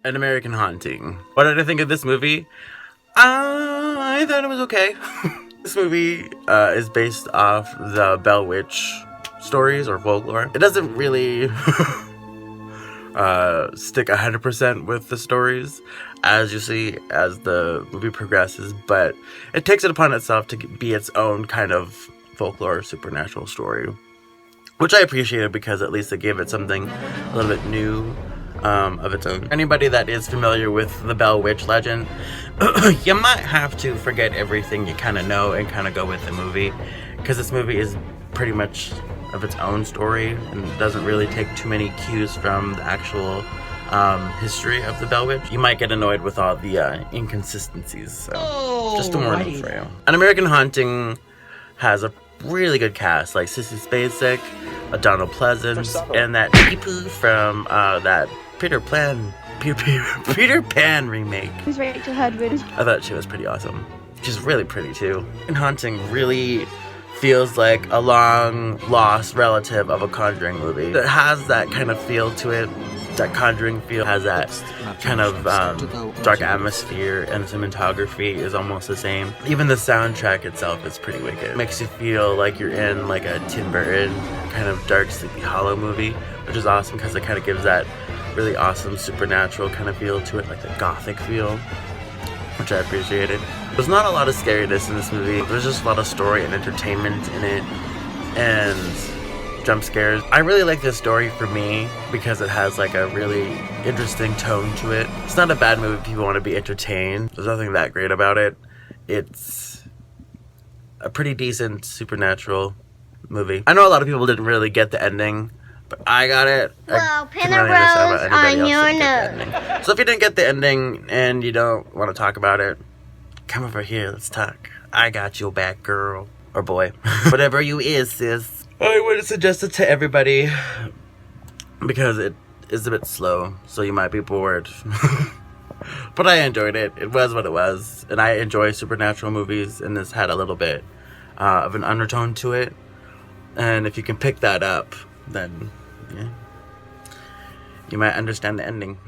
An American Haunting. What did I think of this movie? I thought it was okay. This movie is based off the Bell Witch stories or folklore. It doesn't really stick 100% with the stories as you see as the movie progresses, but it takes it upon itself to be its own kind of folklore supernatural story, which I appreciated because at least it gave it something a little bit new of its own. Anybody that is familiar with the Bell Witch legend, you might have to forget everything you kind of know and kind of go with the movie, because this movie is pretty much of its own story and doesn't really take too many cues from the actual history of the Bell Witch. You might get annoyed with all the inconsistencies, so just a warning for you. An American Haunting has a really good cast, like Sissy Spacek, Donald Pleasance, and that Deepu from that Peter Pan remake. Who's Rachel Hudwin? I thought she was pretty awesome. She's really pretty too. And Haunting really feels like a long lost relative of a Conjuring movie. It has that kind of feel to it. That Conjuring feel has that kind of dark atmosphere, and the cinematography is almost the same. Even the soundtrack itself is pretty wicked. It makes you feel like you're in like a Tim Burton kind of dark Sleepy Hollow movie, which is awesome because it kind of gives that really awesome supernatural kind of feel to it, like the gothic feel, which I appreciated. There's not a lot of scariness in this movie. There's just a lot of story and entertainment in it, and jump scares. I really like this story for me because it has like a really interesting tone to it. It's not a bad movie if people want to be entertained. There's nothing that great about it. It's a pretty decent supernatural movie. I know a lot of people didn't really get the ending, but I got it. Well, pin a rose on your nose. So if you didn't get the ending and you don't want to talk about it, come over here, let's talk. I got your back, girl. Or boy. Whatever you is, sis. I would suggest it to everybody because it is a bit slow, so you might be bored. But I enjoyed it. It was what it was. And I enjoy supernatural movies, and this had a little bit of an undertone to it. And if you can pick that up, then yeah, you might understand the ending.